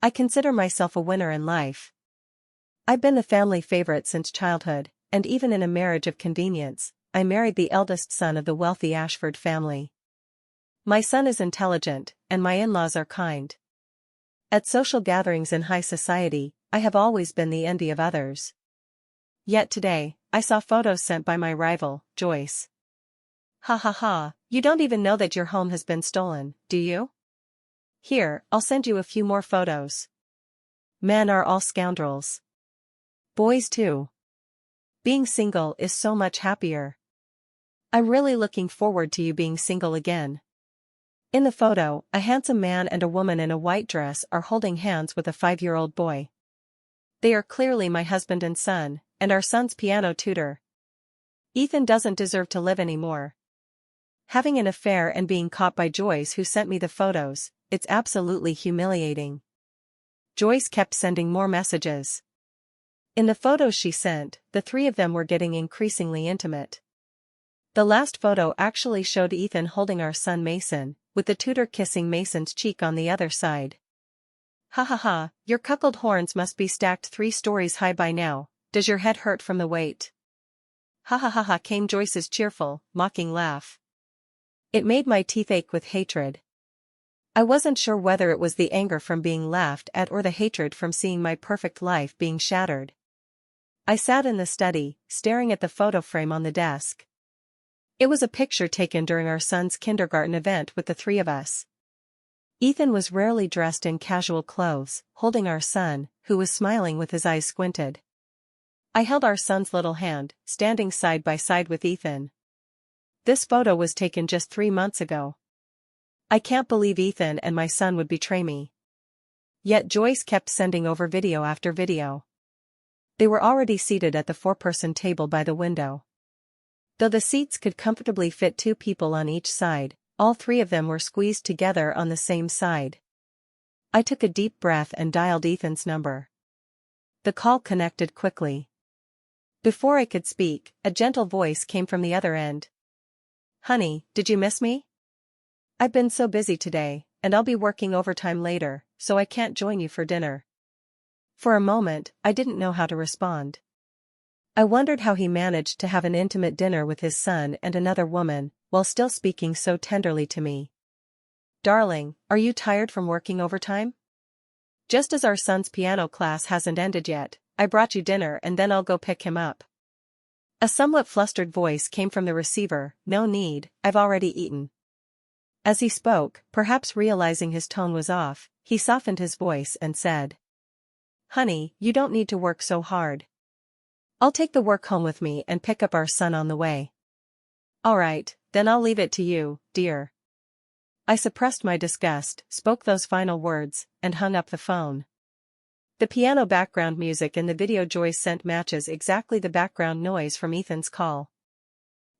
I consider myself a winner in life. I've been the family favorite since childhood, and even in a marriage of convenience, I married the eldest son of the wealthy Ashford family. My son is intelligent, and my in-laws are kind. At social gatherings in high society, I have always been the envy of others. Yet today, I saw photos sent by my rival, Joyce. Ha, you don't even know that your home has been stolen, do you? Here, I'll send you a few more photos. Men are all scoundrels. Boys too. Being single is so much happier. I'm really looking forward to you being single again. In the photo, a handsome man and a woman in a white dress are holding hands with a 5-year-old boy. They are clearly my husband and son, and our son's piano tutor. Ethan doesn't deserve to live anymore. Having an affair and being caught by Joyce, who sent me the photos, it's absolutely humiliating. Joyce kept sending more messages. In the photos she sent, the three of them were getting increasingly intimate. The last photo actually showed Ethan holding our son Mason, with the tutor kissing Mason's cheek on the other side. Hahaha, your cuckold horns must be stacked 3 stories high by now. Does your head hurt from the weight? Hahaha, came Joyce's cheerful, mocking laugh. It made my teeth ache with hatred. I wasn't sure whether it was the anger from being laughed at or the hatred from seeing my perfect life being shattered. I sat in the study, staring at the photo frame on the desk. It was a picture taken during our son's kindergarten event with the 3 of us. Ethan was rarely dressed in casual clothes, holding our son, who was smiling with his eyes squinted. I held our son's little hand, standing side by side with Ethan. This photo was taken just 3 months ago. I can't believe Ethan and my son would betray me. Yet Joyce kept sending over video after video. They were already seated at the 4-person table by the window. Though the seats could comfortably fit 2 people on each side, all 3 of them were squeezed together on the same side. I took a deep breath and dialed Ethan's number. The call connected quickly. Before I could speak, a gentle voice came from the other end. Honey, did you miss me? I've been so busy today, and I'll be working overtime later, so I can't join you for dinner. For a moment, I didn't know how to respond. I wondered how he managed to have an intimate dinner with his son and another woman, while still speaking so tenderly to me. Darling, are you tired from working overtime? Just as our son's piano class hasn't ended yet, I brought you dinner and then I'll go pick him up. A somewhat flustered voice came from the receiver. No need, I've already eaten. As he spoke, perhaps realizing his tone was off, he softened his voice and said, Honey, you don't need to work so hard. I'll take the work home with me and pick up our son on the way. All right, then I'll leave it to you, dear. I suppressed my disgust, spoke those final words, and hung up the phone. The piano background music in the video Joyce sent matches exactly the background noise from Ethan's call.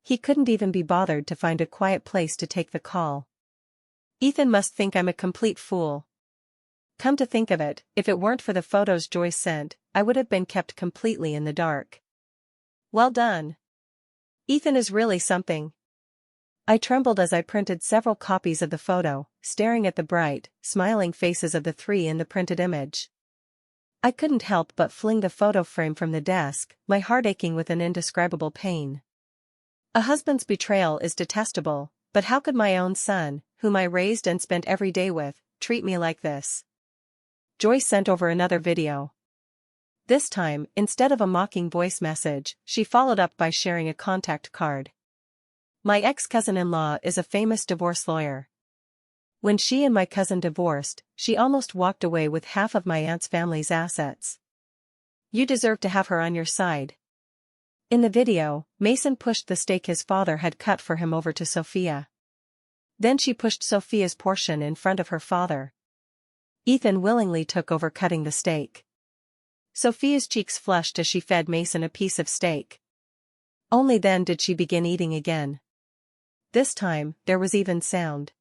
He couldn't even be bothered to find a quiet place to take the call. Ethan must think I'm a complete fool. Come to think of it, if it weren't for the photos Joyce sent, I would have been kept completely in the dark. Well done. Ethan is really something. I trembled as I printed several copies of the photo, staring at the bright, smiling faces of the 3 in the printed image. I couldn't help but fling the photo frame from the desk, my heart aching with an indescribable pain. A husband's betrayal is detestable, but how could my own son, whom I raised and spent every day with, treat me like this? Joyce sent over another video. This time, instead of a mocking voice message, she followed up by sharing a contact card. My ex-cousin-in-law is a famous divorce lawyer. When she and my cousin divorced, she almost walked away with half of my aunt's family's assets. You deserve to have her on your side. In the video, Mason pushed the steak his father had cut for him over to Sophia. Then she pushed Sophia's portion in front of her father. Ethan willingly took over cutting the steak. Sophia's cheeks flushed as she fed Mason a piece of steak. Only then did she begin eating again. This time, there was even sound.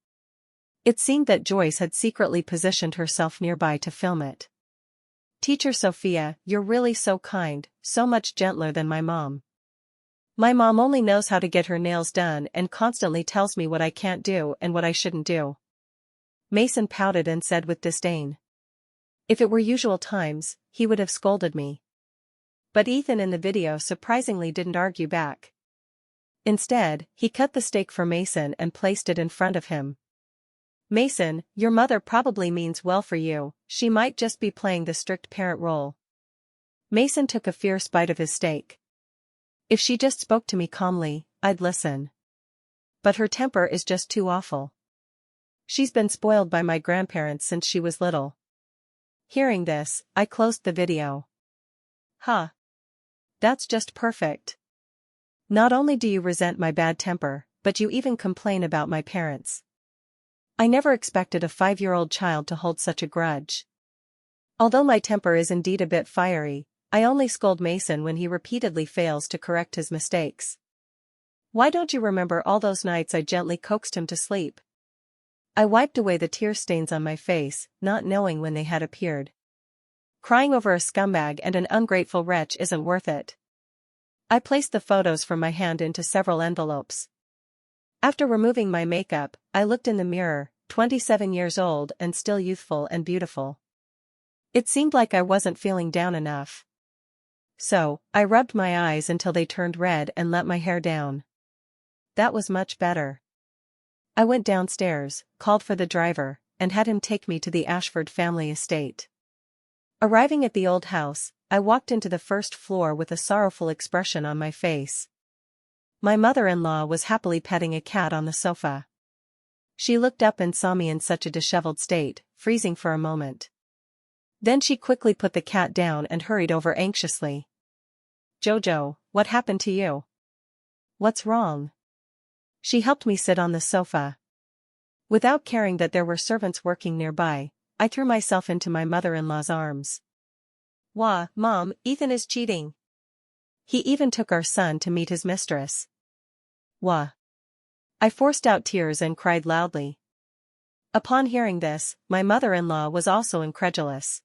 It seemed that Joyce had secretly positioned herself nearby to film it. Teacher Sophia, you're really so kind, so much gentler than my mom. My mom only knows how to get her nails done and constantly tells me what I can't do and what I shouldn't do. Mason pouted and said with disdain. If it were usual times, he would have scolded me. But Ethan in the video surprisingly didn't argue back. Instead, he cut the steak for Mason and placed it in front of him. Mason, your mother probably means well for you, she might just be playing the strict parent role. Mason took a fierce bite of his steak. If she just spoke to me calmly, I'd listen. But her temper is just too awful. She's been spoiled by my grandparents since she was little. Hearing this, I closed the video. Huh. That's just perfect. Not only do you resent my bad temper, but you even complain about my parents. I never expected a 5-year-old child to hold such a grudge. Although my temper is indeed a bit fiery, I only scold Mason when he repeatedly fails to correct his mistakes. Why don't you remember all those nights I gently coaxed him to sleep? I wiped away the tear stains on my face, not knowing when they had appeared. Crying over a scumbag and an ungrateful wretch isn't worth it. I placed the photos from my hand into several envelopes. After removing my makeup, I looked in the mirror, 27 years old and still youthful and beautiful. It seemed like I wasn't feeling down enough. So, I rubbed my eyes until they turned red and let my hair down. That was much better. I went downstairs, called for the driver, and had him take me to the Ashford family estate. Arriving at the old house, I walked into the first floor with a sorrowful expression on my face. My mother-in-law was happily petting a cat on the sofa. She looked up and saw me in such a disheveled state, freezing for a moment. Then she quickly put the cat down and hurried over anxiously. "Jojo, what happened to you? What's wrong?" She helped me sit on the sofa. Without caring that there were servants working nearby, I threw myself into my mother-in-law's arms. "Wah, Mom, Ethan is cheating. He even took our son to meet his mistress." "Wah." I forced out tears and cried loudly. Upon hearing this, my mother-in-law was also incredulous.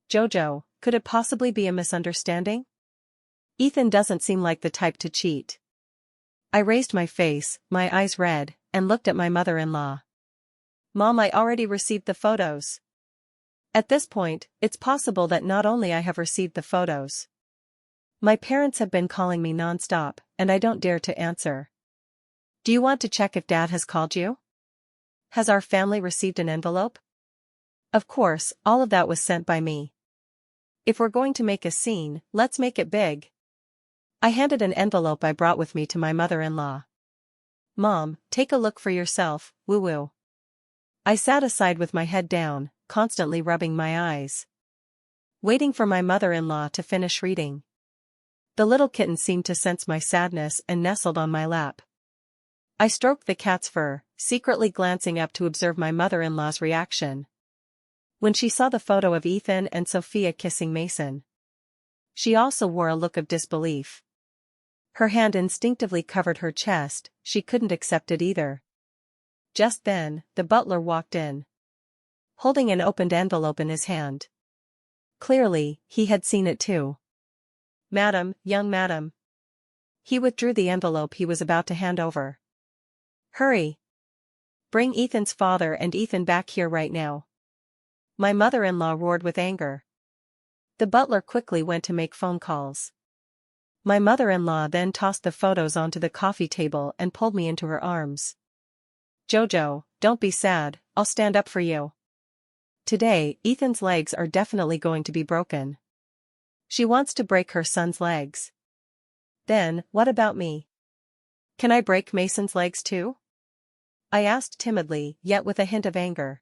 "Jojo, could it possibly be a misunderstanding? Ethan doesn't seem like the type to cheat." I raised my face, my eyes red, and looked at my mother-in-law. "Mom, I already received the photos." At this point, it's possible that not only I have received the photos. My parents have been calling me non-stop, and I don't dare to answer. "Do you want to check if Dad has called you? Has our family received an envelope?" Of course, all of that was sent by me. If we're going to make a scene, let's make it big. I handed an envelope I brought with me to my mother-in-law. "Mom, take a look for yourself, woo-woo." I sat aside with my head down, constantly rubbing my eyes. Waiting for my mother-in-law to finish reading. The little kitten seemed to sense my sadness and nestled on my lap. I stroked the cat's fur, secretly glancing up to observe my mother-in-law's reaction. When she saw the photo of Ethan and Sophia kissing Mason, she also wore a look of disbelief. Her hand instinctively covered her chest, she couldn't accept it either. Just then, the butler walked in, holding an opened envelope in his hand. Clearly, he had seen it too. "Madam, young madam." He withdrew the envelope he was about to hand over. "Hurry! Bring Ethan's father and Ethan back here right now." My mother-in-law roared with anger. The butler quickly went to make phone calls. My mother-in-law then tossed the photos onto the coffee table and pulled me into her arms. "Jojo, don't be sad, I'll stand up for you. Today, Ethan's legs are definitely going to be broken. She wants to break her son's legs. Then, what about me? Can I break Mason's legs too?" I asked timidly, yet with a hint of anger.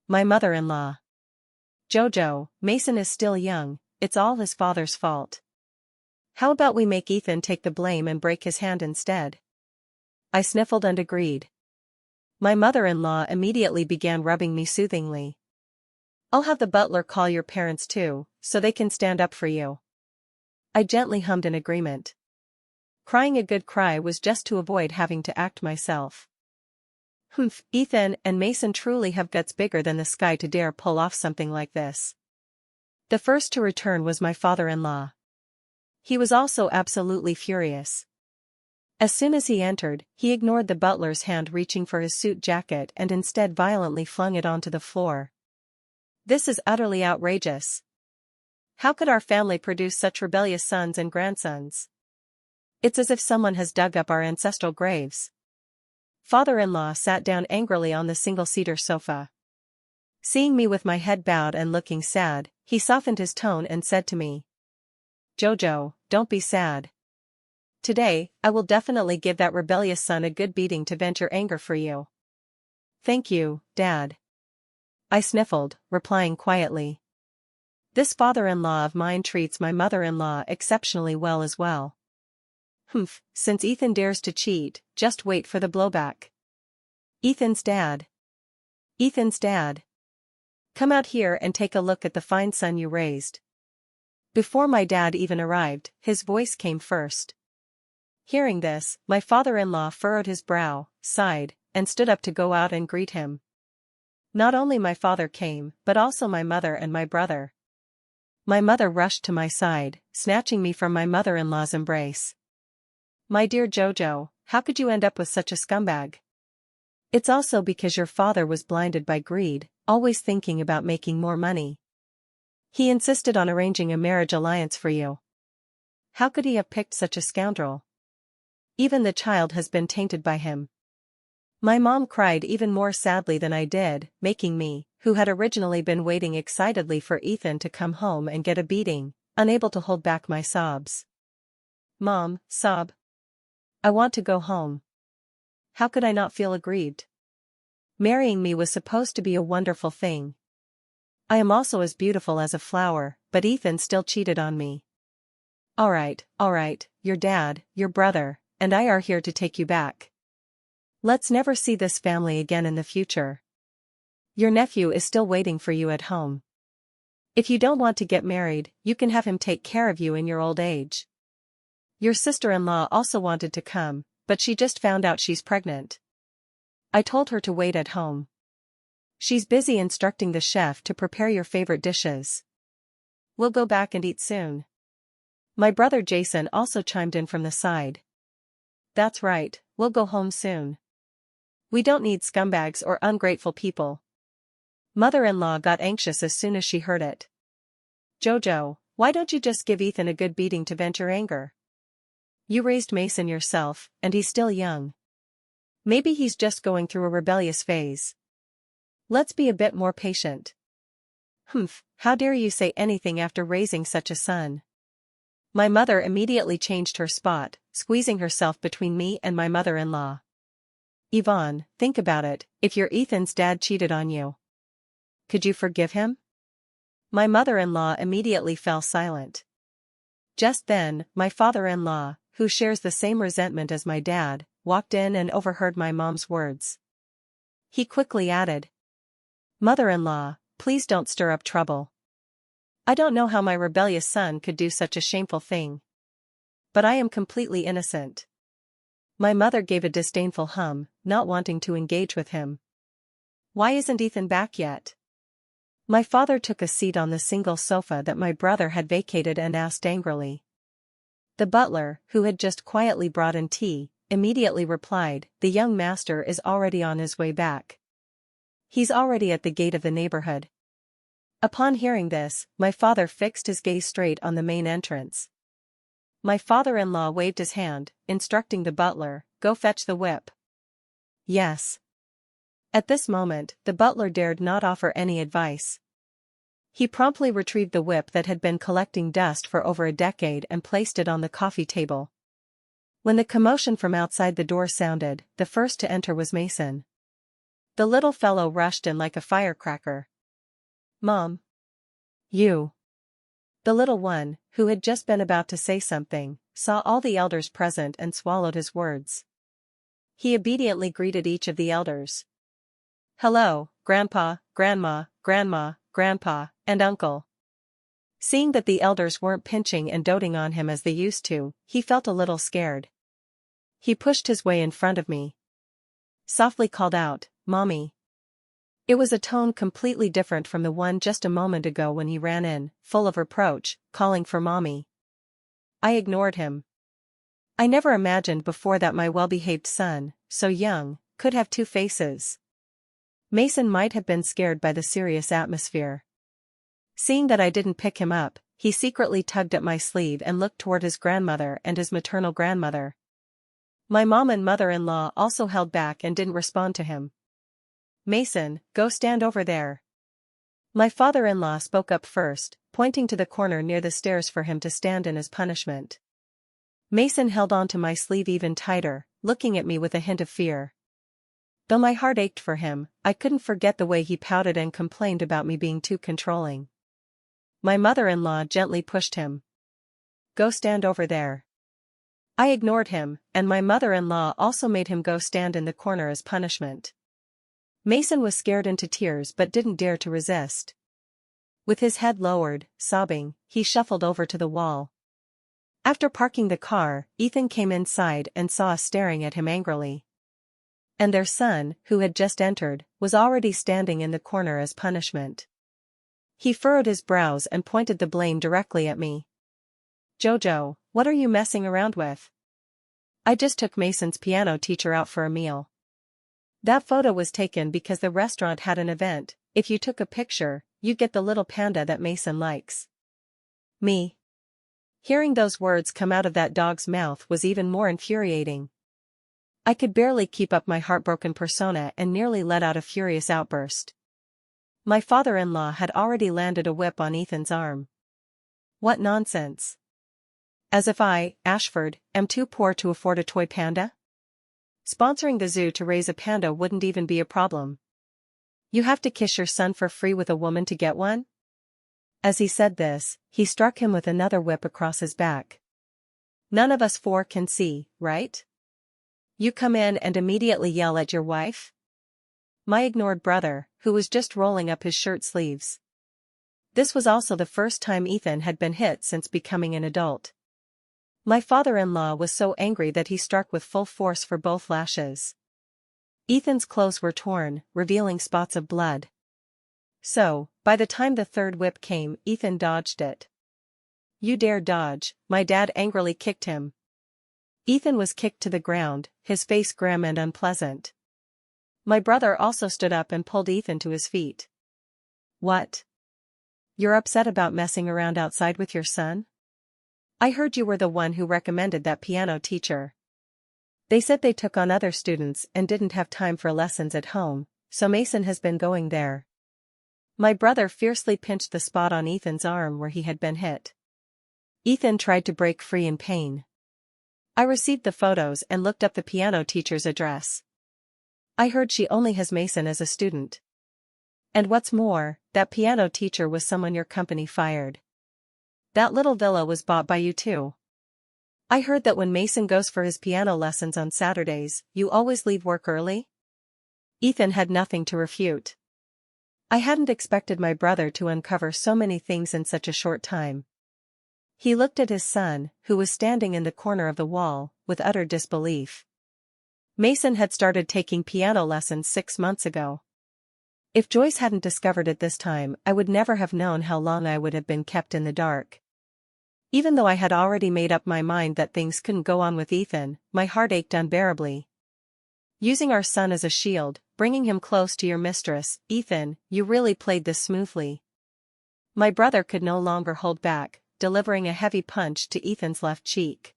My mother-in-law. "Jojo, Mason is still young, it's all his father's fault. How about we make Ethan take the blame and break his hand instead?" I sniffled and agreed. My mother-in-law immediately began rubbing me soothingly. "I'll have the butler call your parents too, so they can stand up for you." I gently hummed in agreement. Crying a good cry was just to avoid having to act myself. Humph, Ethan and Mason truly have guts bigger than the sky to dare pull off something like this. The first to return was my father-in-law. He was also absolutely furious. As soon as he entered, he ignored the butler's hand reaching for his suit jacket and instead violently flung it onto the floor. This is utterly outrageous. How could our family produce such rebellious sons and grandsons? It's as if someone has dug up our ancestral graves. Father-in-law sat down angrily on the single-seater sofa. Seeing me with my head bowed and looking sad, he softened his tone and said to me, "Jojo, don't be sad. Today, I will definitely give that rebellious son a good beating to vent your anger for you." "Thank you, Dad." I sniffled, replying quietly. This father-in-law of mine treats my mother-in-law exceptionally well as well. Humph, since Ethan dares to cheat, just wait for the blowback. Ethan's dad. Ethan's dad. Come out here and take a look at the fine son you raised. Before my dad even arrived, his voice came first. Hearing this, my father-in-law furrowed his brow, sighed, and stood up to go out and greet him. Not only my father came, but also my mother and my brother. My mother rushed to my side, snatching me from my mother-in-law's embrace. "My dear Jojo, how could you end up with such a scumbag? It's also because your father was blinded by greed, always thinking about making more money. He insisted on arranging a marriage alliance for you. How could he have picked such a scoundrel? Even the child has been tainted by him." My mom cried even more sadly than I did, making me, who had originally been waiting excitedly for Ethan to come home and get a beating, unable to hold back my sobs. "Mom," sob. "I want to go home." How could I not feel aggrieved? Marrying me was supposed to be a wonderful thing. I am also as beautiful as a flower, but Ethan still cheated on me. All right, your dad, your brother, and I are here to take you back. Let's never see this family again in the future. Your nephew is still waiting for you at home. If you don't want to get married, you can have him take care of you in your old age. Your sister-in-law also wanted to come, but she just found out she's pregnant. I told her to wait at home. She's busy instructing the chef to prepare your favorite dishes. We'll go back and eat soon." My brother Jason also chimed in from the side. "That's right, we'll go home soon. We don't need scumbags or ungrateful people." Mother-in-law got anxious as soon as she heard it. "Jojo, why don't you just give Ethan a good beating to vent your anger? You raised Mason yourself, and he's still young. Maybe he's just going through a rebellious phase. Let's be a bit more patient." "Humph, how dare you say anything after raising such a son?" My mother immediately changed her spot, squeezing herself between me and my mother-in-law. "Yvonne, think about it, if your Ethan's dad cheated on you. Could you forgive him?" My mother-in-law immediately fell silent. Just then, my father-in-law, who shares the same resentment as my dad, walked in and overheard my mom's words. He quickly added, "Mother-in-law, please don't stir up trouble. I don't know how my rebellious son could do such a shameful thing. But I am completely innocent." My mother gave a disdainful hum, not wanting to engage with him. "Why isn't Ethan back yet?" My father took a seat on the single sofa that my brother had vacated and asked angrily. The butler, who had just quietly brought in tea, immediately replied, "The young master is already on his way back. He's already at the gate of the neighborhood." Upon hearing this, my father fixed his gaze straight on the main entrance. My father-in-law waved his hand, instructing the butler, "Go fetch the whip." Yes. At this moment, the butler dared not offer any advice. He promptly retrieved the whip that had been collecting dust for over a decade and placed it on the coffee table. When the commotion from outside the door sounded, the first to enter was Mason. The little fellow rushed in like a firecracker. "Mom. You." The little one, who had just been about to say something, saw all the elders present and swallowed his words. He obediently greeted each of the elders. "Hello, Grandpa, Grandma, Grandma, Grandpa, and Uncle." Seeing that the elders weren't pinching and doting on him as they used to, he felt a little scared. He pushed his way in front of me. Softly called out, "Mommy." It was a tone completely different from the one just a moment ago when he ran in, full of reproach, calling for Mommy. I ignored him. I never imagined before that my well-behaved son, so young, could have two faces. Mason might have been scared by the serious atmosphere. Seeing that I didn't pick him up, he secretly tugged at my sleeve and looked toward his grandmother and his maternal grandmother. My mom and mother-in-law also held back and didn't respond to him. "Mason, go stand over there." My father-in-law spoke up first, pointing to the corner near the stairs for him to stand in as punishment. Mason held on to my sleeve even tighter, looking at me with a hint of fear. Though my heart ached for him, I couldn't forget the way he pouted and complained about me being too controlling. My mother-in-law gently pushed him. "Go stand over there." I ignored him, and my mother-in-law also made him go stand in the corner as punishment. Mason was scared into tears but didn't dare to resist. With his head lowered, sobbing, he shuffled over to the wall. After parking the car, Ethan came inside and saw us staring at him angrily. And their son, who had just entered, was already standing in the corner as punishment. He furrowed his brows and pointed the blame directly at me. "Jojo, what are you messing around with?" "I just took Mason's piano teacher out for a meal." "That photo was taken because the restaurant had an event. If you took a picture, you'd get the little panda that Mason likes." Me. Hearing those words come out of that dog's mouth was even more infuriating. I could barely keep up my heartbroken persona and nearly let out a furious outburst. My father-in-law had already landed a whip on Ethan's arm. What nonsense! As if I, Ashford, am too poor to afford a toy panda? Sponsoring the zoo to raise a panda wouldn't even be a problem. You have to kiss your son for free with a woman to get one? As he said this, he struck him with another whip across his back. None of us four can see, right? You come in and immediately yell at your wife? My ignored brother, who was just rolling up his shirt sleeves. This was also the first time Ethan had been hit since becoming an adult. My father-in-law was so angry that he struck with full force for both lashes. Ethan's clothes were torn, revealing spots of blood. So, by the time the third whip came, Ethan dodged it. "You dare dodge," my dad angrily kicked him. Ethan was kicked to the ground, his face grim and unpleasant. My brother also stood up and pulled Ethan to his feet. "What? You're upset about messing around outside with your son? I heard you were the one who recommended that piano teacher. They said they took on other students and didn't have time for lessons at home, so Mason has been going there." My brother fiercely pinched the spot on Ethan's arm where he had been hit. Ethan tried to break free in pain. I received the photos and looked up the piano teacher's address. I heard she only has Mason as a student. And what's more, that piano teacher was someone your company fired. That little villa was bought by you too. I heard that when Mason goes for his piano lessons on Saturdays, you always leave work early? Ethan had nothing to refute. I hadn't expected my brother to uncover so many things in such a short time. He looked at his son, who was standing in the corner of the wall, with utter disbelief. Mason had started taking piano lessons 6 months ago. If Joyce hadn't discovered it this time, I would never have known how long I would have been kept in the dark. Even though I had already made up my mind that things couldn't go on with Ethan, my heart ached unbearably. Using our son as a shield, bringing him close to your mistress, Ethan, you really played this smoothly. My brother could no longer hold back, delivering a heavy punch to Ethan's left cheek.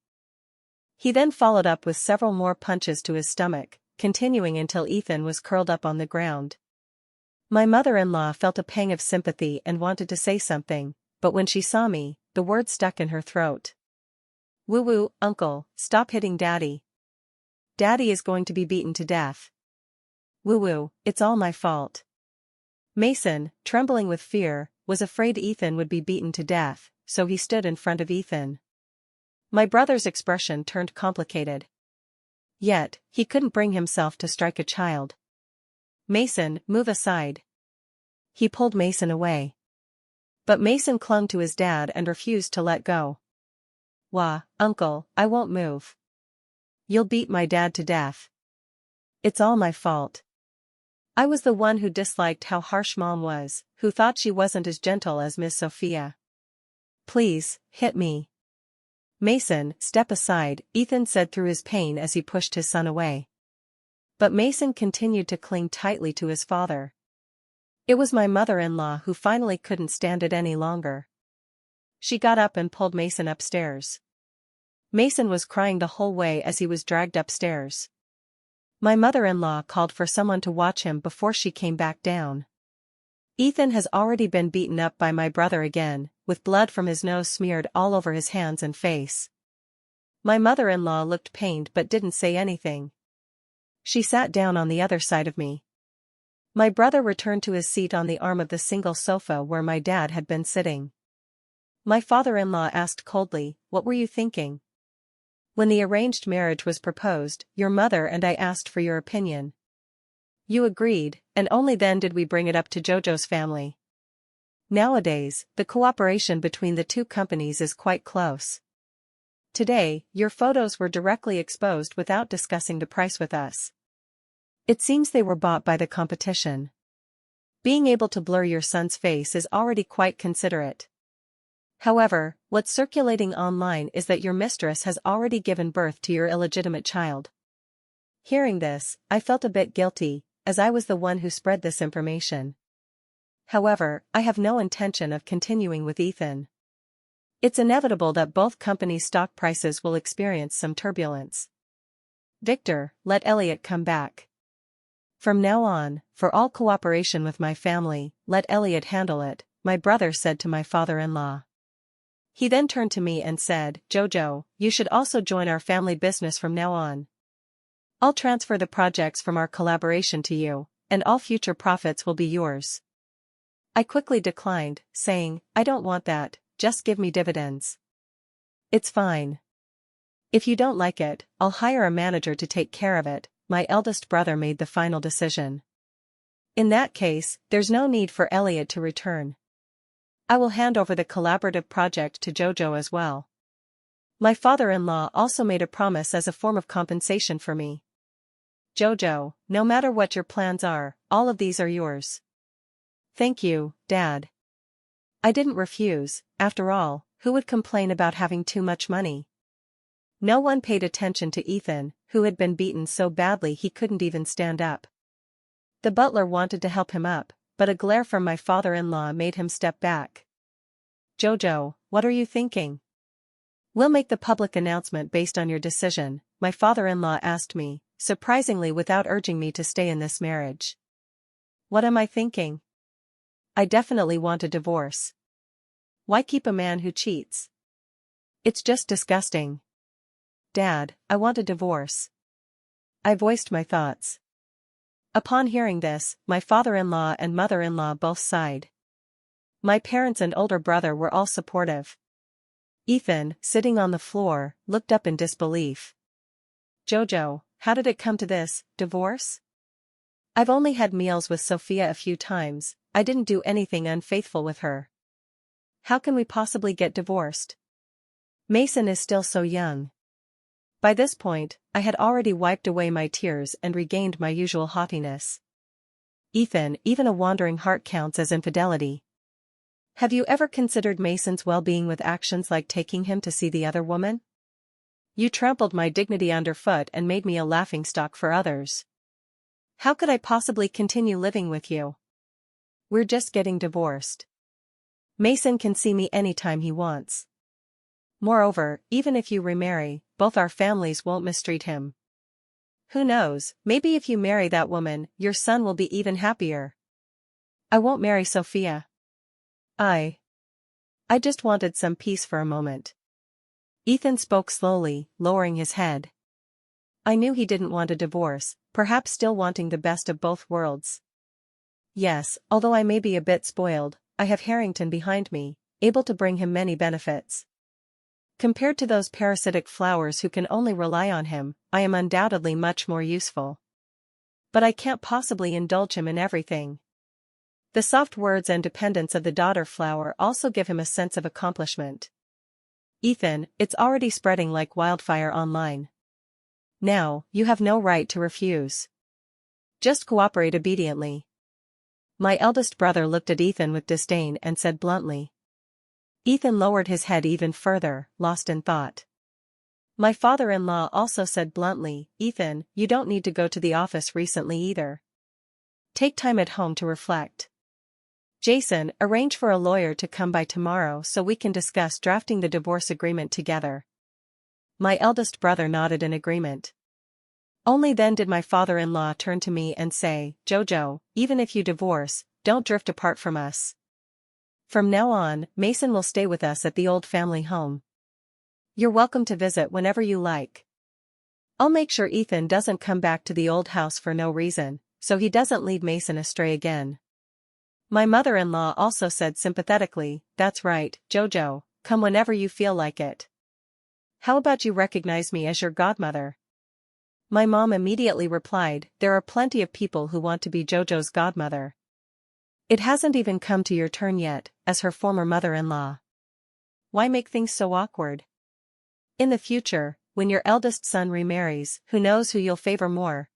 He then followed up with several more punches to his stomach, continuing until Ethan was curled up on the ground. My mother-in-law felt a pang of sympathy and wanted to say something, but when she saw me, the words stuck in her throat. "Woo-woo, uncle, stop hitting daddy. Daddy is going to be beaten to death. Woo-woo, it's all my fault." Mason, trembling with fear, was afraid Ethan would be beaten to death, so he stood in front of Ethan. My brother's expression turned complicated. Yet, he couldn't bring himself to strike a child. "Mason, move aside." He pulled Mason away. But Mason clung to his dad and refused to let go. "Wah, uncle, I won't move. You'll beat my dad to death. It's all my fault. I was the one who disliked how harsh Mom was, who thought she wasn't as gentle as Miss Sophia. Please, hit me." "Mason, step aside," Ethan said through his pain as he pushed his son away. But Mason continued to cling tightly to his father. It was my mother-in-law who finally couldn't stand it any longer. She got up and pulled Mason upstairs. Mason was crying the whole way as he was dragged upstairs. My mother-in-law called for someone to watch him before she came back down. Ethan has already been beaten up by my brother again, with blood from his nose smeared all over his hands and face. My mother-in-law looked pained but didn't say anything. She sat down on the other side of me. My brother returned to his seat on the arm of the single sofa where my dad had been sitting. My father-in-law asked coldly, "What were you thinking? When the arranged marriage was proposed, your mother and I asked for your opinion. You agreed, and only then did we bring it up to Jojo's family. Nowadays, the cooperation between the two companies is quite close. Today, your photos were directly exposed without discussing the price with us. It seems they were bought by the competition. Being able to blur your son's face is already quite considerate. However, what's circulating online is that your mistress has already given birth to your illegitimate child." Hearing this, I felt a bit guilty, as I was the one who spread this information. However, I have no intention of continuing with Ethan. It's inevitable that both companies' stock prices will experience some turbulence. Victor, let Elliot come back. From now on, for all cooperation with my family, let Elliot handle it, my brother said to my father-in-law. He then turned to me and said, "Jojo, you should also join our family business from now on. I'll transfer the projects from our collaboration to you, and all future profits will be yours." I quickly declined, saying, "I don't want that, just give me dividends." "It's fine. If you don't like it, I'll hire a manager to take care of it." My eldest brother made the final decision. "In that case, there's no need for Elliot to return. I will hand over the collaborative project to Jojo as well." My father-in-law also made a promise as a form of compensation for me. "Jojo, no matter what your plans are, all of these are yours." "Thank you, Dad." I didn't refuse. After all, who would complain about having too much money? No one paid attention to Ethan, who had been beaten so badly he couldn't even stand up. The butler wanted to help him up, but a glare from my father-in-law made him step back. "Jojo, what are you thinking?" "We'll make the public announcement based on your decision," my father-in-law asked me, surprisingly without urging me to stay in this marriage. What am I thinking? I definitely want a divorce. Why keep a man who cheats? It's just disgusting. Dad, I want a divorce. I voiced my thoughts. Upon hearing this, my father-in-law and mother-in-law both sighed. My parents and older brother were all supportive. Ethan, sitting on the floor, looked up in disbelief. "Jojo, how did it come to this, divorce? I've only had meals with Sophia a few times, I didn't do anything unfaithful with her. How can we possibly get divorced? Mason is still so young." By this point, I had already wiped away my tears and regained my usual haughtiness. "Ethan, even a wandering heart counts as infidelity. Have you ever considered Mason's well-being with actions like taking him to see the other woman? You trampled my dignity underfoot and made me a laughingstock for others. How could I possibly continue living with you? We're just getting divorced. Mason can see me anytime he wants. Moreover, even if you remarry, both our families won't mistreat him. Who knows, maybe if you marry that woman, your son will be even happier." "I won't marry Sophia. I just wanted some peace for a moment." Ethan spoke slowly, lowering his head. I knew he didn't want a divorce, perhaps still wanting the best of both worlds. Yes, although I may be a bit spoiled, I have Harrington behind me, able to bring him many benefits. Compared to those parasitic flowers who can only rely on him, I am undoubtedly much more useful. But I can't possibly indulge him in everything. The soft words and dependence of the daughter flower also give him a sense of accomplishment. Ethan, it's already spreading like wildfire online. Now, you have no right to refuse. Just cooperate obediently." My eldest brother looked at Ethan with disdain and said bluntly. Ethan lowered his head even further, lost in thought. My father-in-law also said bluntly, "Ethan, you don't need to go to the office recently either. Take time at home to reflect. Jason, arrange for a lawyer to come by tomorrow so we can discuss drafting the divorce agreement together. My eldest brother nodded in agreement. Only then did my father-in-law turn to me and say, "Jojo, even if you divorce, don't drift apart from us. From now on, Mason will stay with us at the old family home. You're welcome to visit whenever you like. I'll make sure Ethan doesn't come back to the old house for no reason, so he doesn't lead Mason astray again." My mother-in-law also said sympathetically, "That's right, Jojo, come whenever you feel like it. How about you recognize me as your godmother?" My mom immediately replied, "There are plenty of people who want to be Jojo's godmother. It hasn't even come to your turn yet," as her former mother-in-law. Why make things so awkward? In the future, when your eldest son remarries, who knows who you'll favor more?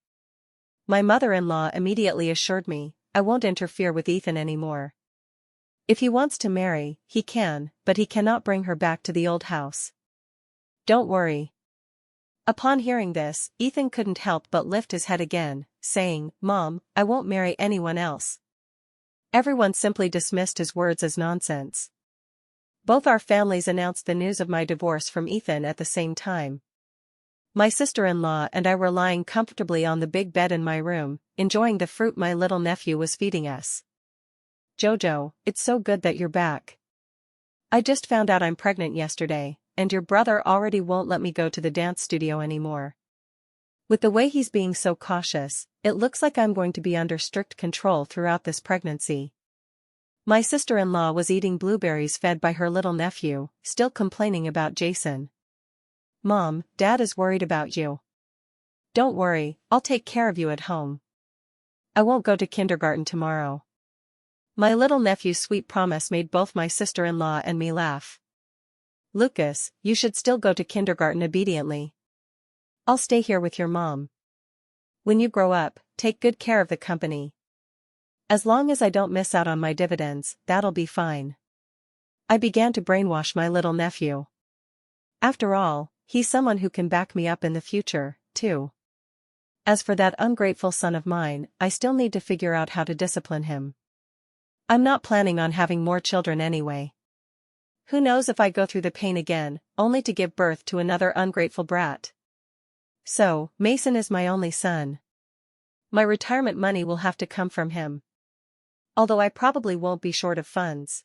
My mother-in-law immediately assured me, "I won't interfere with Ethan anymore. If he wants to marry, he can, but he cannot bring her back to the old house. Don't worry." Upon hearing this, Ethan couldn't help but lift his head again, saying, "Mom, I won't marry anyone else." Everyone simply dismissed his words as nonsense. Both our families announced the news of my divorce from Ethan at the same time. My sister-in-law and I were lying comfortably on the big bed in my room, enjoying the fruit my little nephew was feeding us. "Jojo, it's so good that you're back. I just found out I'm pregnant yesterday, and your brother already won't let me go to the dance studio anymore. With the way he's being so cautious, it looks like I'm going to be under strict control throughout this pregnancy." My sister-in-law was eating blueberries fed by her little nephew, still complaining about Jason. "Mom, Dad is worried about you. Don't worry, I'll take care of you at home. I won't go to kindergarten tomorrow." My little nephew's sweet promise made both my sister-in-law and me laugh. "Lucas, you should still go to kindergarten obediently. I'll stay here with your mom. When you grow up, take good care of the company. As long as I don't miss out on my dividends, that'll be fine." I began to brainwash my little nephew. After all, he's someone who can back me up in the future, too. As for that ungrateful son of mine, I still need to figure out how to discipline him. I'm not planning on having more children anyway. Who knows if I go through the pain again, only to give birth to another ungrateful brat. So, Mason is my only son. My retirement money will have to come from him. Although I probably won't be short of funds.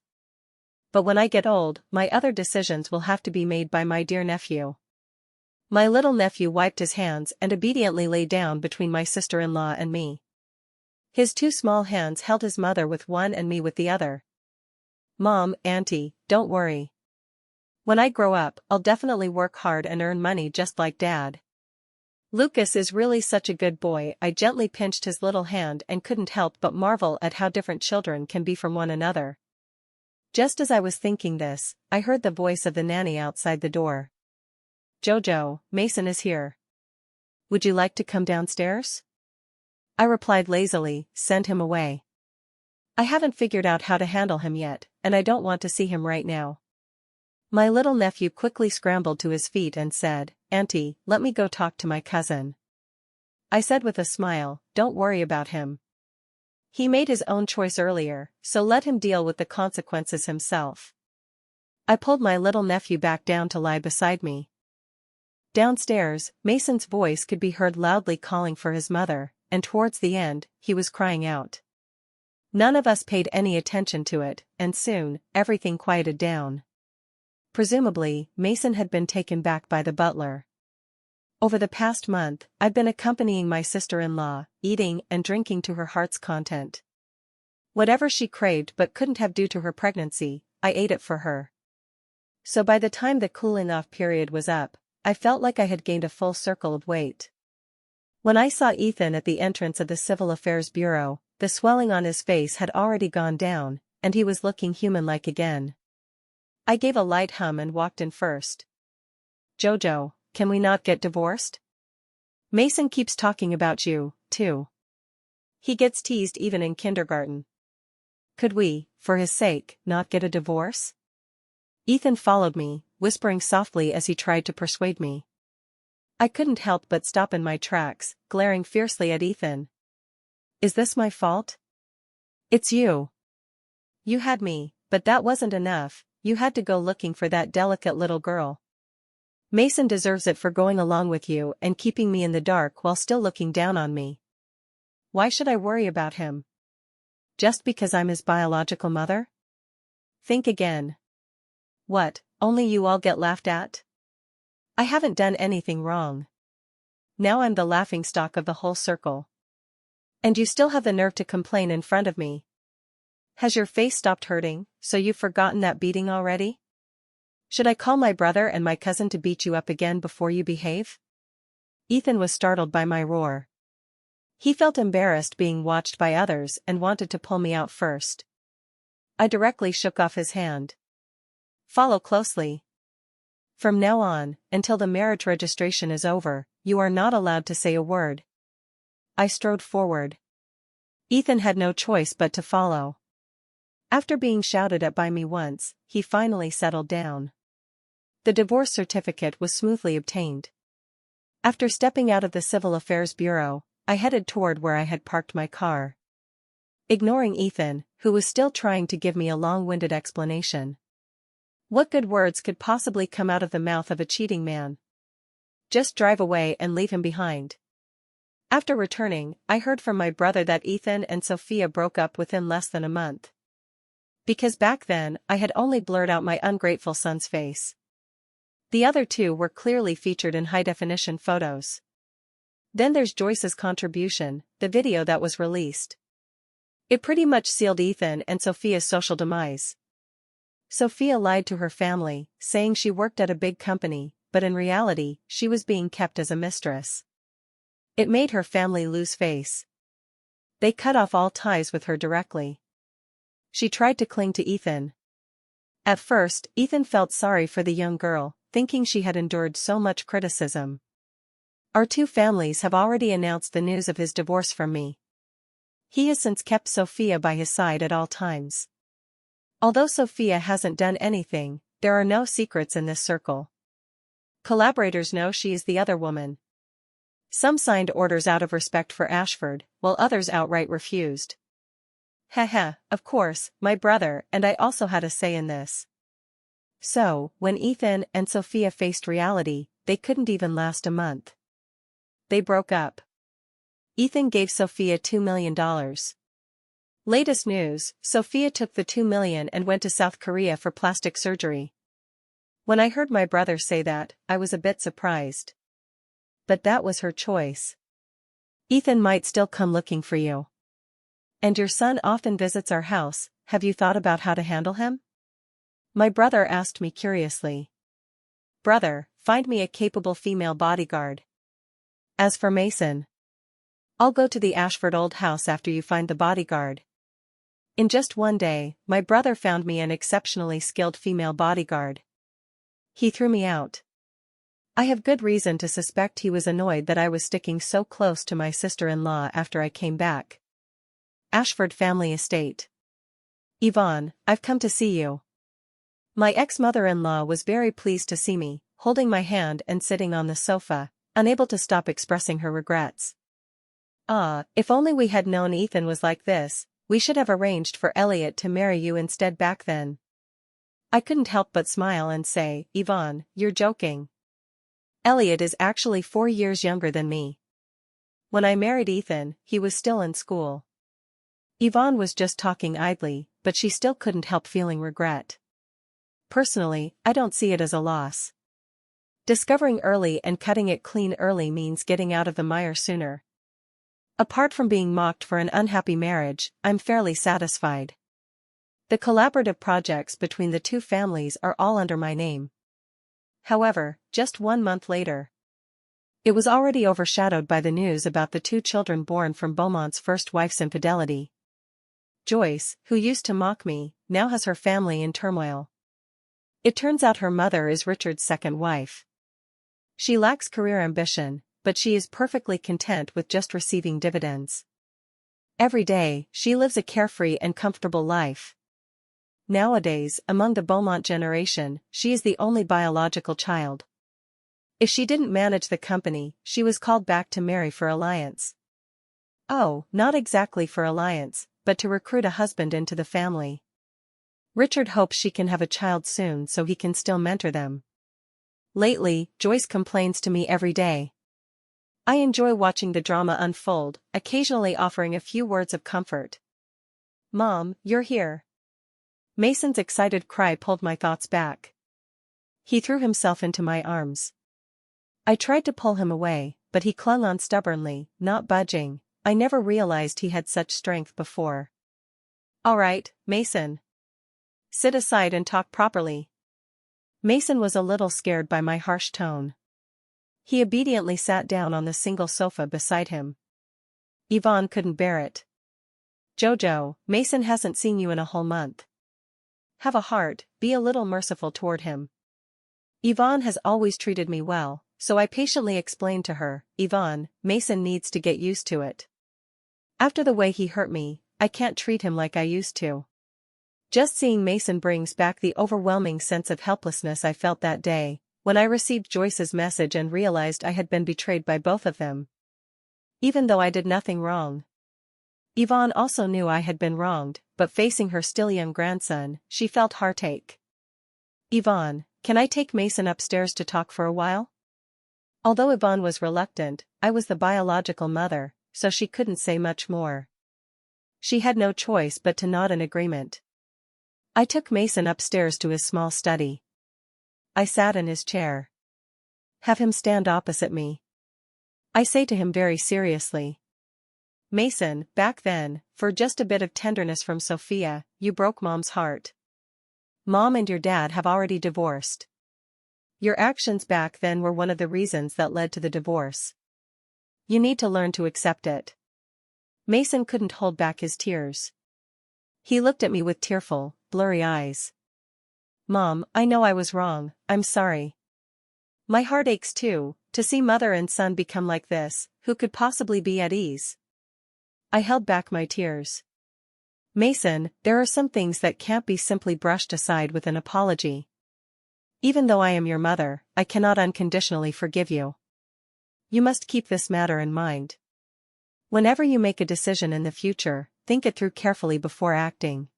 But when I get old, my other decisions will have to be made by my dear nephew. My little nephew wiped his hands and obediently lay down between my sister-in-law and me. His two small hands held his mother with one and me with the other. "Mom, Auntie, don't worry. When I grow up, I'll definitely work hard and earn money just like Dad. Lucas is really such a good boy." I gently pinched his little hand and couldn't help but marvel at how different children can be from one another. Just as I was thinking this, I heard the voice of the nanny outside the door. "Jojo, Mason is here. Would you like to come downstairs?" I replied lazily, "Send him away. I haven't figured out how to handle him yet, and I don't want to see him right now." My little nephew quickly scrambled to his feet and said, "Auntie, let me go talk to my cousin." I said with a smile, "Don't worry about him. He made his own choice earlier, so let him deal with the consequences himself." I pulled my little nephew back down to lie beside me. Downstairs, Mason's voice could be heard loudly calling for his mother, and towards the end, he was crying out. None of us paid any attention to it, and soon, everything quieted down. Presumably, Mason had been taken back by the butler. Over the past month, I've been accompanying my sister-in-law, eating and drinking to her heart's content. Whatever she craved but couldn't have due to her pregnancy, I ate it for her. So by the time the cooling-off period was up, I felt like I had gained a full circle of weight. When I saw Ethan at the entrance of the Civil Affairs Bureau, the swelling on his face had already gone down, and he was looking human-like again. I gave a light hum and walked in first. "Jojo, can we not get divorced? Mason keeps talking about you, too. He gets teased even in kindergarten. Could we, for his sake, not get a divorce?" Ethan followed me, whispering softly as he tried to persuade me. I couldn't help but stop in my tracks, glaring fiercely at Ethan. "Is this my fault?" "It's you. You had me, but that wasn't enough, you had to go looking for that delicate little girl. Mason deserves it for going along with you and keeping me in the dark while still looking down on me. Why should I worry about him? Just because I'm his biological mother? Think again. What, only you all get laughed at? I haven't done anything wrong. Now I'm the laughingstock of the whole circle. And you still have the nerve to complain in front of me. Has your face stopped hurting, so you've forgotten that beating already? Should I call my brother and my cousin to beat you up again before you behave? Ethan was startled by my roar. He felt embarrassed being watched by others and wanted to pull me out first. I directly shook off his hand. Follow closely. From now on, until the marriage registration is over, you are not allowed to say a word. I strode forward. Ethan had no choice but to follow. After being shouted at by me once, he finally settled down. The divorce certificate was smoothly obtained. After stepping out of the Civil Affairs Bureau, I headed toward where I had parked my car. Ignoring Ethan, who was still trying to give me a long-winded explanation. What good words could possibly come out of the mouth of a cheating man? Just drive away and leave him behind. After returning, I heard from my brother that Ethan and Sophia broke up within less than a month. Because back then, I had only blurred out my ungrateful son's face. The other two were clearly featured in high-definition photos. Then there's Joyce's contribution, the video that was released. It pretty much sealed Ethan and Sophia's social demise. Sophia lied to her family, saying she worked at a big company, but in reality, she was being kept as a mistress. It made her family lose face. They cut off all ties with her directly. She tried to cling to Ethan. At first, Ethan felt sorry for the young girl, thinking she had endured so much criticism. Our two families have already announced the news of his divorce from me. He has since kept Sophia by his side at all times. Although Sophia hasn't done anything, there are no secrets in this circle. Collaborators know she is the other woman. Some signed orders out of respect for Ashford, while others outright refused. Haha, of course, my brother and I also had a say in this. So, when Ethan and Sophia faced reality, they couldn't even last a month. They broke up. Ethan gave Sophia $2 million. Latest news, Sophia took the $2 million and went to South Korea for plastic surgery. When I heard my brother say that, I was a bit surprised. But that was her choice. Ethan might still come looking for you. And your son often visits our house, have you thought about how to handle him? My brother asked me curiously. Brother, find me a capable female bodyguard. As for Mason, I'll go to the Ashford old house after you find the bodyguard. In just one day, my brother found me an exceptionally skilled female bodyguard. He threw me out. I have good reason to suspect he was annoyed that I was sticking so close to my sister-in-law after I came back. Ashford family estate. Yvonne, I've come to see you. My ex-mother-in-law was very pleased to see me, holding my hand and sitting on the sofa, unable to stop expressing her regrets. If only we had known Ethan was like this, we should have arranged for Elliot to marry you instead back then. I couldn't help but smile and say, Yvonne, you're joking. Elliot is actually 4 years younger than me. When I married Ethan, he was still in school. Yvonne was just talking idly, but she still couldn't help feeling regret. Personally, I don't see it as a loss. Discovering early and cutting it clean early means getting out of the mire sooner. Apart from being mocked for an unhappy marriage, I'm fairly satisfied. The collaborative projects between the two families are all under my name. However, just 1 month later, it was already overshadowed by the news about the 2 children born from Beaumont's first wife's infidelity. Joyce, who used to mock me, now has her family in turmoil. It turns out her mother is Richard's second wife. She lacks career ambition, but she is perfectly content with just receiving dividends. Every day, she lives a carefree and comfortable life. Nowadays, among the Beaumont generation, she is the only biological child. If she didn't manage the company, she was called back to marry for alliance. Oh, not exactly for alliance, but to recruit a husband into the family. Richard hopes she can have a child soon so he can still mentor them. Lately, Joyce complains to me every day. I enjoy watching the drama unfold, occasionally offering a few words of comfort. Mom, you're here. Mason's excited cry pulled my thoughts back. He threw himself into my arms. I tried to pull him away, but he clung on stubbornly, not budging. I never realized he had such strength before. All right, Mason. Sit aside and talk properly. Mason was a little scared by my harsh tone. He obediently sat down on the single sofa beside him. Yvonne couldn't bear it. Jojo, Mason hasn't seen you in a whole month. Have a heart, be a little merciful toward him. Yvonne has always treated me well, so I patiently explained to her, Yvonne, Mason needs to get used to it. After the way he hurt me, I can't treat him like I used to. Just seeing Mason brings back the overwhelming sense of helplessness I felt that day, when I received Joyce's message and realized I had been betrayed by both of them. Even though I did nothing wrong. Yvonne also knew I had been wronged, but facing her still young grandson, she felt heartache. Yvonne, can I take Mason upstairs to talk for a while? Although Yvonne was reluctant, I was the biological mother, so she couldn't say much more. She had no choice but to nod in agreement. I took Mason upstairs to his small study. I sat in his chair. Have him stand opposite me. I say to him very seriously. Mason, back then, for just a bit of tenderness from Sophia, you broke Mom's heart. Mom and your dad have already divorced. Your actions back then were one of the reasons that led to the divorce. You need to learn to accept it. Mason couldn't hold back his tears. He looked at me with tearful, blurry eyes. Mom, I know I was wrong, I'm sorry. My heart aches too, to see mother and son become like this, who could possibly be at ease? I held back my tears. Mason, there are some things that can't be simply brushed aside with an apology. Even though I am your mother, I cannot unconditionally forgive you. You must keep this matter in mind. Whenever you make a decision in the future, think it through carefully before acting.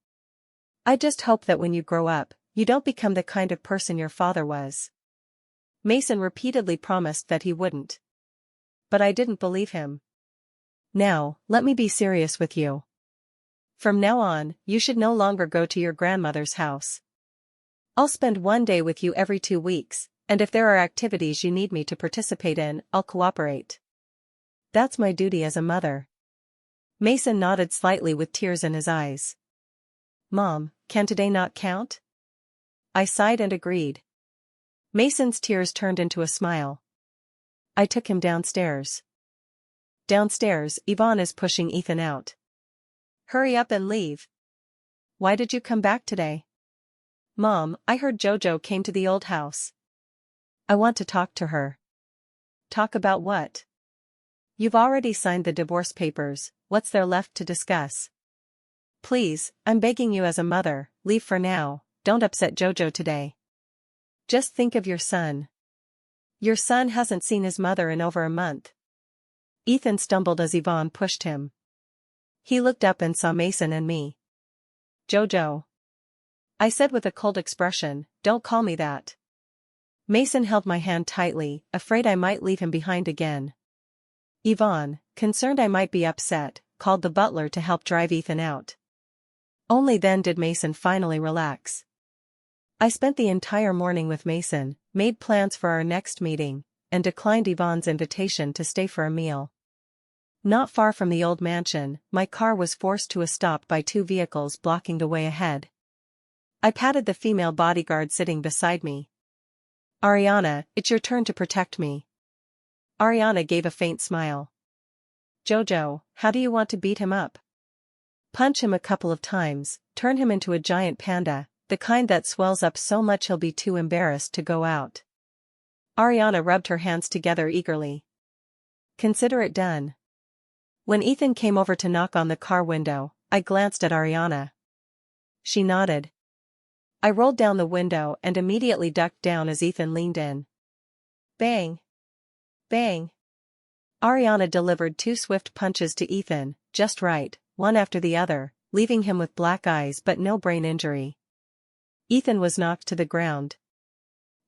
I just hope that when you grow up, you don't become the kind of person your father was. Mason repeatedly promised that he wouldn't. But I didn't believe him. Now, let me be serious with you. From now on, you should no longer go to your grandmother's house. I'll spend one day with you every 2 weeks, and if there are activities you need me to participate in, I'll cooperate. That's my duty as a mother. Mason nodded slightly with tears in his eyes. Mom, can today not count? I sighed and agreed. Mason's tears turned into a smile. I took him downstairs. Downstairs, Yvonne is pushing Ethan out. Hurry up and leave. Why did you come back today? Mom, I heard Jojo came to the old house. I want to talk to her. Talk about what? You've already signed the divorce papers, what's there left to discuss? Please, I'm begging you as a mother, leave for now, don't upset Jojo today. Just think of your son. Your son hasn't seen his mother in over a month. Ethan stumbled as Yvonne pushed him. He looked up and saw Mason and me. Jojo. I said with a cold expression, don't call me that. Mason held my hand tightly, afraid I might leave him behind again. Yvonne, concerned I might be upset, called the butler to help drive Ethan out. Only then did Mason finally relax. I spent the entire morning with Mason, made plans for our next meeting, and declined Yvonne's invitation to stay for a meal. Not far from the old mansion, my car was forced to a stop by 2 vehicles blocking the way ahead. I patted the female bodyguard sitting beside me. Ariana, it's your turn to protect me. Ariana gave a faint smile. Jojo, how do you want to beat him up? Punch him a couple of times, turn him into a giant panda, the kind that swells up so much he'll be too embarrassed to go out. Ariana rubbed her hands together eagerly. Consider it done. When Ethan came over to knock on the car window, I glanced at Ariana. She nodded. I rolled down the window and immediately ducked down as Ethan leaned in. Bang! Bang! Ariana delivered 2 swift punches to Ethan, just right, one after the other, leaving him with black eyes but no brain injury. Ethan was knocked to the ground.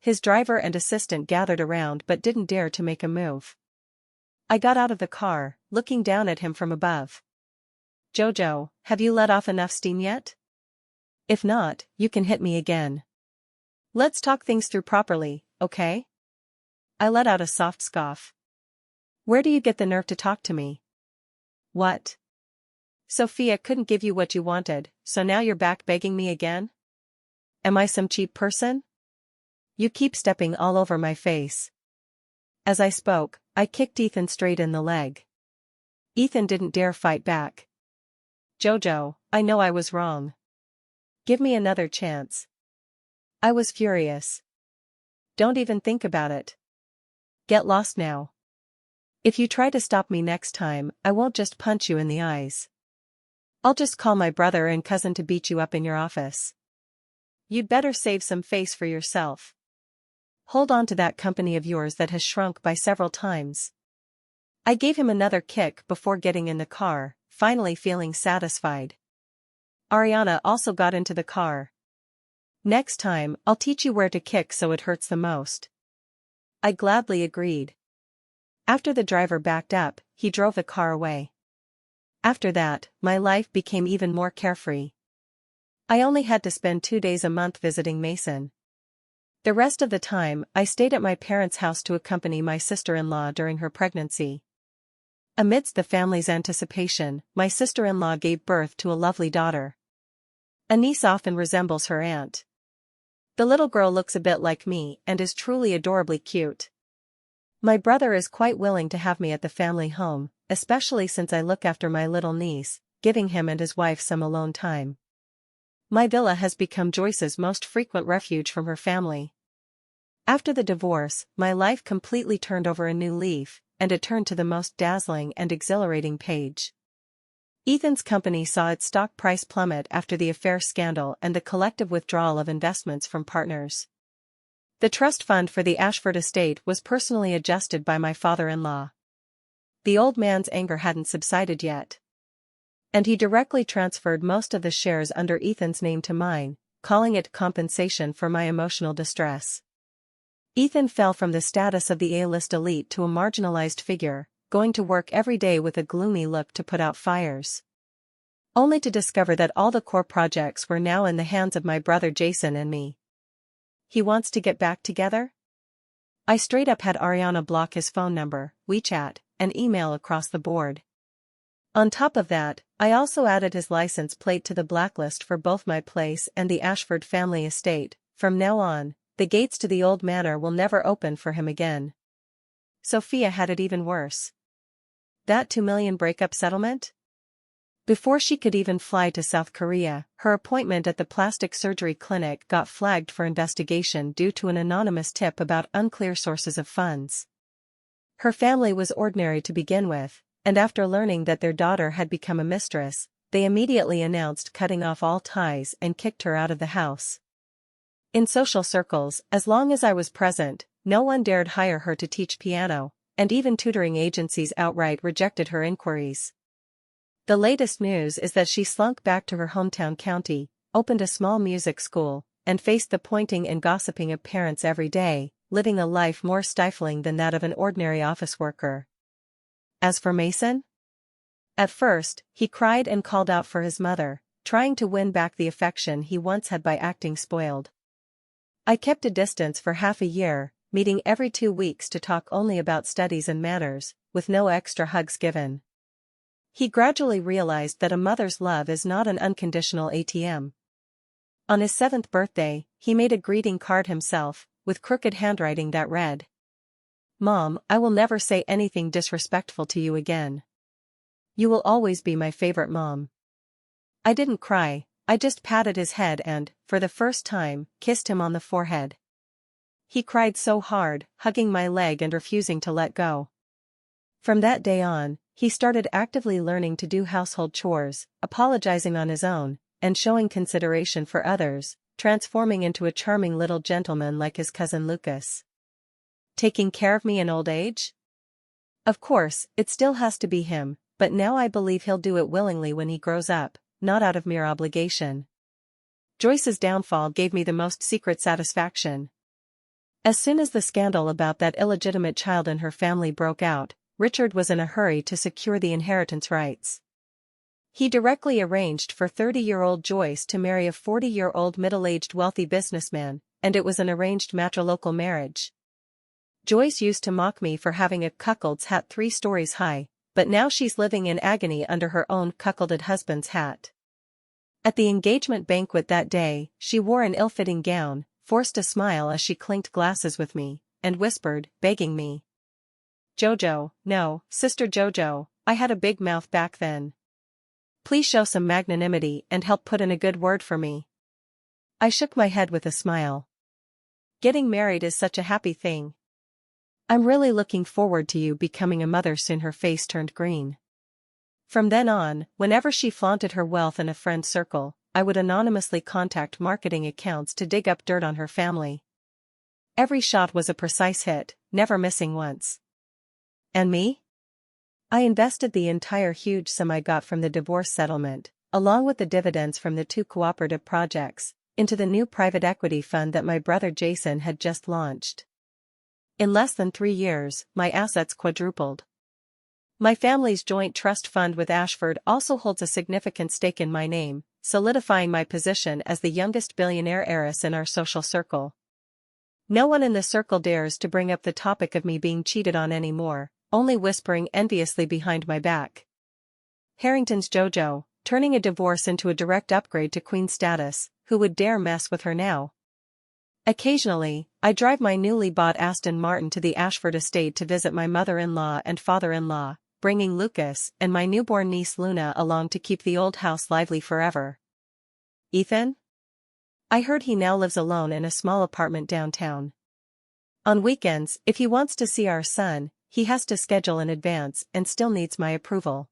His driver and assistant gathered around but didn't dare to make a move. I got out of the car, looking down at him from above. "Jojo, have you let off enough steam yet? If not, you can hit me again. Let's talk things through properly, okay?" I let out a soft scoff. "Where do you get the nerve to talk to me?" "What? Sophia couldn't give you what you wanted, so now you're back begging me again? Am I some cheap person? You keep stepping all over my face." As I spoke, I kicked Ethan straight in the leg. Ethan didn't dare fight back. "Jojo, I know I was wrong. Give me another chance." I was furious. "Don't even think about it. Get lost now. If you try to stop me next time, I won't just punch you in the eyes. I'll just call my brother and cousin to beat you up in your office. You'd better save some face for yourself. Hold on to that company of yours that has shrunk by several times." I gave him another kick before getting in the car, finally feeling satisfied. Ariana also got into the car. "Next time, I'll teach you where to kick so it hurts the most." I gladly agreed. After the driver backed up, he drove the car away. After that, my life became even more carefree. I only had to spend 2 days a month visiting Mason. The rest of the time, I stayed at my parents' house to accompany my sister-in-law during her pregnancy. Amidst the family's anticipation, my sister-in-law gave birth to a lovely daughter. A niece often resembles her aunt. The little girl looks a bit like me and is truly adorably cute. My brother is quite willing to have me at the family home, especially since I look after my little niece, giving him and his wife some alone time. My villa has become Joyce's most frequent refuge from her family. After the divorce, my life completely turned over a new leaf, and it turned to the most dazzling and exhilarating page. Ethan's company saw its stock price plummet after the affair scandal and the collective withdrawal of investments from partners. The trust fund for the Ashford estate was personally adjusted by my father-in-law. The old man's anger hadn't subsided yet. And he directly transferred most of the shares under Ethan's name to mine, calling it compensation for my emotional distress. Ethan fell from the status of the A-list elite to a marginalized figure, going to work every day with a gloomy look to put out fires. Only to discover that all the core projects were now in the hands of my brother Jason and me. He wants to get back together? I straight up had Ariana block his phone number, WeChat, and email across the board. On top of that, I also added his license plate to the blacklist for both my place and the Ashford family estate. From now on, the gates to the old manor will never open for him again. Sophia had it even worse. That $2 million breakup settlement? Before she could even fly to South Korea, her appointment at the plastic surgery clinic got flagged for investigation due to an anonymous tip about unclear sources of funds. Her family was ordinary to begin with, and after learning that their daughter had become a mistress, they immediately announced cutting off all ties and kicked her out of the house. In social circles, as long as I was present, no one dared hire her to teach piano, and even tutoring agencies outright rejected her inquiries. The latest news is that she slunk back to her hometown county, opened a small music school, and faced the pointing and gossiping of parents every day, living a life more stifling than that of an ordinary office worker. As for Mason? At first, he cried and called out for his mother, trying to win back the affection he once had by acting spoiled. I kept a distance for half a year, meeting every 2 weeks to talk only about studies and manners, with no extra hugs given. He gradually realized that a mother's love is not an unconditional ATM. On his 7th birthday, he made a greeting card himself, with crooked handwriting that read, "Mom, I will never say anything disrespectful to you again. You will always be my favorite mom." I didn't cry, I just patted his head and, for the first time, kissed him on the forehead. He cried so hard, hugging my leg and refusing to let go. From that day on, he started actively learning to do household chores, apologizing on his own, and showing consideration for others, transforming into a charming little gentleman like his cousin Lucas. Taking care of me in old age? Of course, it still has to be him, but now I believe he'll do it willingly when he grows up, not out of mere obligation. Joyce's downfall gave me the most secret satisfaction. As soon as the scandal about that illegitimate child in her family broke out, Richard was in a hurry to secure the inheritance rights. He directly arranged for 30-year-old Joyce to marry a 40-year-old middle-aged wealthy businessman, and it was an arranged matrilocal marriage. Joyce used to mock me for having a cuckold's hat 3 stories high, but now she's living in agony under her own cuckolded husband's hat. At the engagement banquet that day, she wore an ill-fitting gown, forced a smile as she clinked glasses with me, and whispered, begging me. "Jojo, no, Sister Jojo, I had a big mouth back then. Please show some magnanimity and help put in a good word for me." I shook my head with a smile. "Getting married is such a happy thing. I'm really looking forward to you becoming a mother soon." Her face turned green. From then on, whenever she flaunted her wealth in a friend circle, I would anonymously contact marketing accounts to dig up dirt on her family. Every shot was a precise hit, never missing once. And me? I invested the entire huge sum I got from the divorce settlement, along with the dividends from the 2 cooperative projects, into the new private equity fund that my brother Jason had just launched. In less than 3 years, my assets quadrupled. My family's joint trust fund with Ashford also holds a significant stake in my name, solidifying my position as the youngest billionaire heiress in our social circle. No one in the circle dares to bring up the topic of me being cheated on anymore, only whispering enviously behind my back. Harrington's Jojo, turning a divorce into a direct upgrade to queen status, who would dare mess with her now? Occasionally, I drive my newly bought Aston Martin to the Ashford estate to visit my mother-in-law and father-in-law, bringing Lucas and my newborn niece Luna along to keep the old house lively forever. Ethan? I heard he now lives alone in a small apartment downtown. On weekends, if he wants to see our son, he has to schedule in advance and still needs my approval.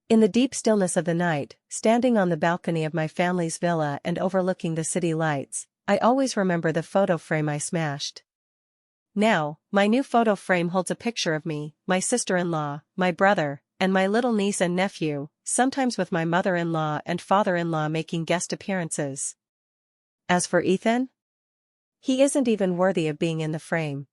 In the deep stillness of the night, standing on the balcony of my family's villa and overlooking the city lights, I always remember the photo frame I smashed. Now, my new photo frame holds a picture of me, my sister-in-law, my brother, and my little niece and nephew, sometimes with my mother-in-law and father-in-law making guest appearances. As for Ethan? He isn't even worthy of being in the frame.